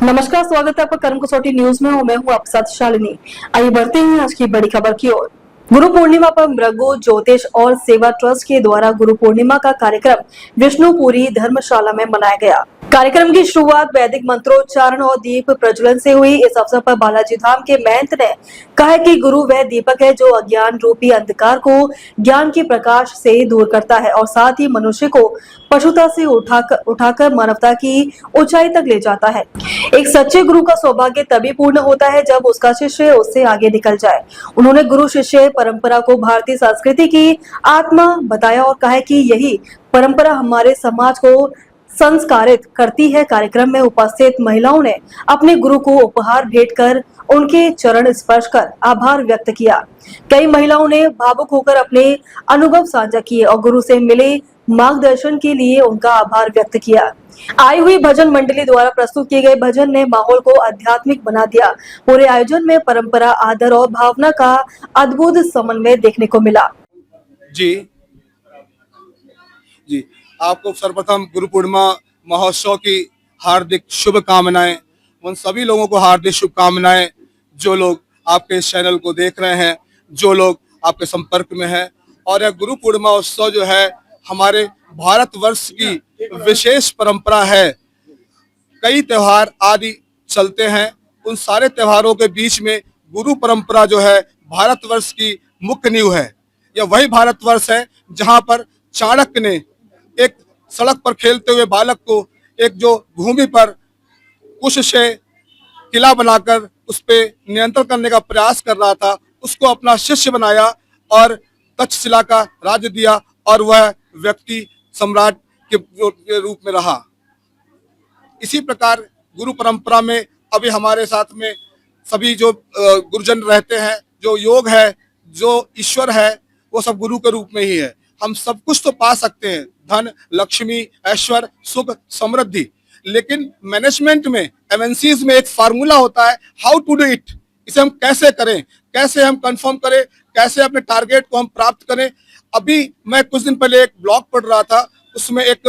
नमस्कार, स्वागत है आपका कर्म कसौटी न्यूज में। मैं हूं आपके साथ शालिनी। आइए बढ़ते हैं आज की बड़ी खबर की ओर। गुरु पूर्णिमा पर मृगु ज्योतिष और सेवा ट्रस्ट के द्वारा गुरु पूर्णिमा का कार्यक्रम विष्णुपुरी धर्मशाला में मनाया गया। कार्यक्रम की शुरुआत वैदिक मंत्रोच्चारण और दीप प्रज्वलन से हुई। इस अवसर पर बालाजी धाम के महंत ने कहा कि गुरु वह दीपक है जो अज्ञान रूपी अंधकार को ज्ञान के प्रकाश से दूर करता है और साथ ही मनुष्य को पशुता से उठाकर मानवता की ऊंचाई तक ले जाता है। एक सच्चे गुरु का सौभाग्य तभी पूर्ण होता है जब उसका शिष्य उससे आगे निकल जाए। उन्होंने गुरु शिष्य परंपरा को भारतीय संस्कृति की आत्मा बताया और कहा कि यही परंपरा हमारे समाज को संस्कारित करती है। कार्यक्रम में उपस्थित महिलाओं ने अपने गुरु को उपहार भेंट कर उनके चरण स्पर्श कर आभार व्यक्त किया। कई महिलाओं ने भावुक होकर अपने अनुभव साझा किए और गुरु से मिले मार्गदर्शन के लिए उनका आभार व्यक्त किया। आई हुई भजन मंडली द्वारा प्रस्तुत किए गए भजन ने माहौल को आध्यात्मिक बना दिया। पूरे आयोजन में परंपरा, आदर और भावना का अद्भुत समन्वय देखने को मिला। जी जी, आपको सर्वप्रथम गुरु पूर्णिमा महोत्सव की हार्दिक शुभकामनाएं। उन सभी लोगों को हार्दिक शुभकामनाएं जो लोग आपके इस चैनल को देख रहे हैं, जो लोग आपके संपर्क में हैं। और यह गुरु पूर्णिमा उत्सव जो है हमारे भारतवर्ष की विशेष परंपरा है। कई त्योहार आदि चलते हैं, उन सारे त्योहारों के बीच में गुरु परंपरा जो है भारतवर्ष की मुख्य नींव है। यह वही भारतवर्ष है जहां पर चाणक्य ने एक सड़क पर खेलते हुए बालक को एक जो भूमि पर कुश से किला बनाकर उस पे नियंत्रण करने का प्रयास कर रहा था, उसको अपना शिष्य बनाया और तक्षशिला का राज्य दिया और वह व्यक्ति सम्राट के रूप में रहा। इसी प्रकार गुरु परंपरा में अभी हमारे साथ में सभी जो गुरुजन रहते हैं, जो योग है, जो ईश्वर है, वो सब गुरु के रूप में ही है। हम सब कुछ तो पा सकते हैं, धन, लक्ष्मी, ऐश्वर्य, सुख, समृद्धि, लेकिन मैनेजमेंट में, एमएनसीज में एक फार्मूला होता है, हाउ टू डू इट। इसे हम कैसे करें, कैसे हम कंफर्म करें, कैसे अपने टारगेट को हम प्राप्त करें। अभी मैं कुछ दिन पहले एक ब्लॉग पढ़ रहा था, उसमें एक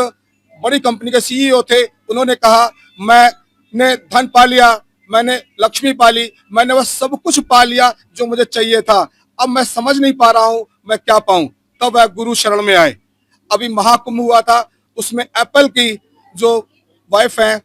बड़ी कंपनी के सीईओ थे, उन्होंने कहा मैंने धन पा लिया, मैंने लक्ष्मी पा ली, मैंने वह सब कुछ पा लिया जो मुझे चाहिए था, अब मैं समझ नहीं पा रहा हूं मैं क्या पाऊं। तब वह गुरु शरण में आए। अभी महाकुंभ हुआ था, उसमें एप्पल की जो वाइफ है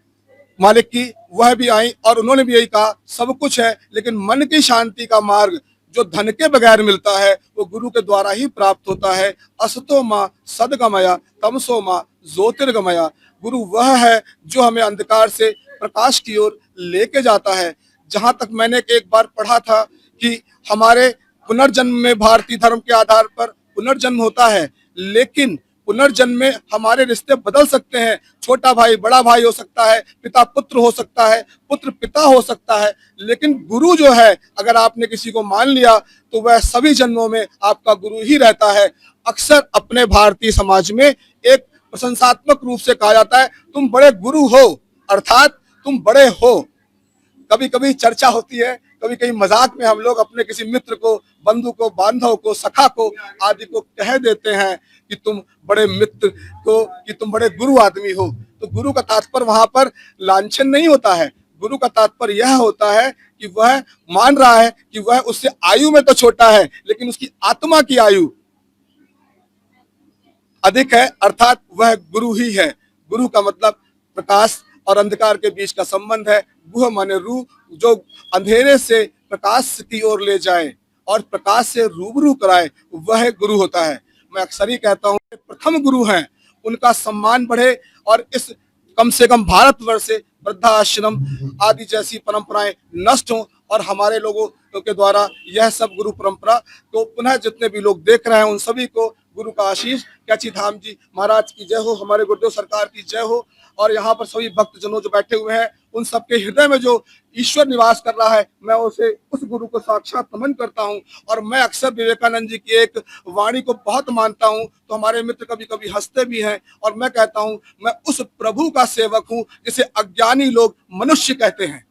मालिक की, वह भी आई और उन्होंने भी यही कहा सब कुछ है लेकिन मन की शांति का मार्ग जो धन के बगैर मिलता है वो गुरु के द्वारा ही प्राप्त होता है। असतो माँ सदगमया तमसो माँ ज्योतिर्गमया। गुरु वह है जो हमें अंधकार से प्रकाश की ओर लेके जाता है। जहां तक मैंने एक बार पढ़ा था कि हमारे पुनर्जन्म में भारतीय धर्म के आधार पर पुनर्जन्म होता है, लेकिन पुनर्जन्म में हमारे रिश्ते बदल सकते हैं। छोटा भाई बड़ा भाई हो सकता है, पिता पुत्र हो सकता है, पुत्र पिता हो सकता है, लेकिन गुरु जो है अगर आपने किसी को मान लिया तो वह सभी जन्मों में आपका गुरु ही रहता है। अक्सर अपने भारतीय समाज में एक प्रशंसात्मक रूप से कहा जाता है तुम बड़े गुरु हो, अर्थात तुम बड़े हो। कभी कभी चर्चा होती है, कभी कभी मजाक में हम लोग अपने किसी मित्र को, बंधु को, बांधव को, सखा को आदि को कह देते हैं कि तुम बड़े मित्र को, कि तुम बड़े गुरु आदमी हो। तो गुरु का तात्पर्य वहां पर लांछन नहीं होता है। गुरु का तात्पर्य यह होता है कि वह मान रहा है कि वह उससे आयु में तो छोटा है लेकिन उसकी आत्मा की आयु अधिक है, अर्थात वह गुरु ही है। गुरु का मतलब प्रकाश और अंधकार के बीच का संबंध है। गुह माने रू, जो अंधेरे से प्रकाश की ओर ले जाए और प्रकाश से रूबरू कराए, वह गुरु होता है। मैं अक्सर ही कहता हूँ प्रथम गुरु हैं, उनका सम्मान बढ़े और इस कम से कम भारतवर्ष से वृद्धाश्रम आदि जैसी परंपराएं नष्ट हों और हमारे लोगों के द्वारा यह सब गुरु परंपरा तो पुनः जितने भी लोग देख रहे हैं उन सभी को गुरु का आशीष। कैची धाम जी महाराज की जय हो, हमारे गुरुदेव सरकार की जय हो। और यहाँ पर सभी भक्तजनों जो बैठे हुए हैं उन सबके हृदय में जो ईश्वर निवास कर रहा है, मैं उसे उस गुरु को साक्षात नमन करता हूँ। और मैं अक्सर विवेकानंद जी की एक वाणी को बहुत मानता हूँ, तो हमारे मित्र कभी कभी हंसते भी हैं और मैं कहता हूँ मैं उस प्रभु का सेवक हूँ जिसे अज्ञानी लोग मनुष्य कहते हैं।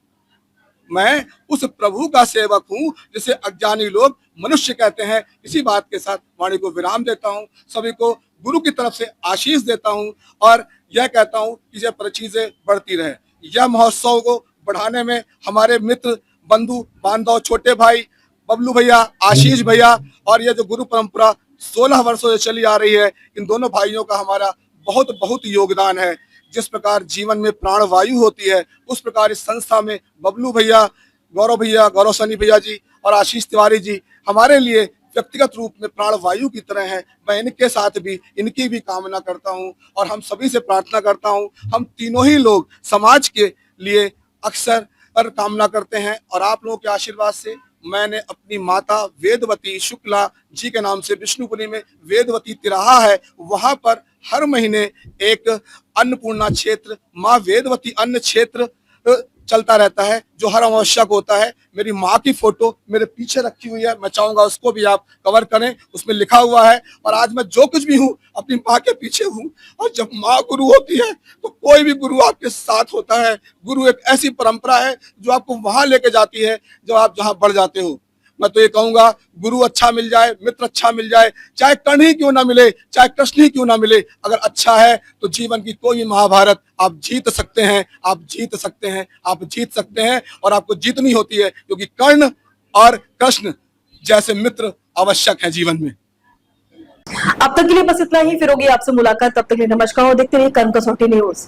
मैं उस प्रभु का सेवक हूं जिसे अज्ञानी लोग मनुष्य कहते हैं। इसी बात के साथ वाणी को विराम देता हूं, सभी को गुरु की तरफ से आशीष देता हूं और यह कहता हूं कि यह चीजें बढ़ती रहे। यह महोत्सव को बढ़ाने में हमारे मित्र, बंधु बांधव, छोटे भाई बबलू भैया, आशीष भैया और ये जो गुरु परंपरा 16 वर्षों से चली आ रही है, इन दोनों भाइयों का हमारा बहुत बहुत योगदान है। जिस प्रकार जीवन में प्राणवायु होती है, उस प्रकार इस संस्था में बबलू भैया, गौरव सनी भैया जी और आशीष तिवारी जी हमारे लिए व्यक्तिगत रूप में प्राणवायु की तरह है। मैं इनके साथ भी इनकी भी कामना करता हूं और हम सभी से प्रार्थना करता हूं, हम तीनों ही लोग समाज के लिए अक्सर कामना करते हैं और आप लोगों के आशीर्वाद से मैंने अपनी माता वेदवती शुक्ला जी के नाम से विष्णुपुरी में वेदवती तिराहा है, वहां पर हर महीने एक अन्नपूर्णा क्षेत्र, माँ वेदवती अन्न क्षेत्र चलता रहता है, जो हर अमावस्या को होता है। मेरी माँ की फोटो मेरे पीछे रखी हुई है, मैं चाहूंगा उसको भी आप कवर करें। उसमें लिखा हुआ है और आज मैं जो कुछ भी हूँ अपनी माँ के पीछे हूँ। और जब माँ गुरु होती है तो कोई भी गुरु आपके साथ होता है। गुरु एक ऐसी परंपरा है जो आपको वहां लेके जाती है जब आप जहां बढ़ जाते हो। मैं तो ये कहूंगा, गुरु अच्छा मिल जाए, मित्र अच्छा मिल जाए, चाहे कर्ण ही क्यों ना मिले, चाहे कृष्ण ही क्यों ना मिले, अगर अच्छा है तो जीवन की कोई भी महाभारत आप जीत सकते हैं, आप जीत सकते हैं, आप जीत सकते हैं। और आपको जीतनी होती है क्योंकि कर्ण और कृष्ण जैसे मित्र आवश्यक है जीवन में। अब तक के लिए बस इतना ही, फिर होगी आपसे मुलाकात। तब तक के लिए नमस्कार और देखते रहिए कर्म कसौटी न्यूज।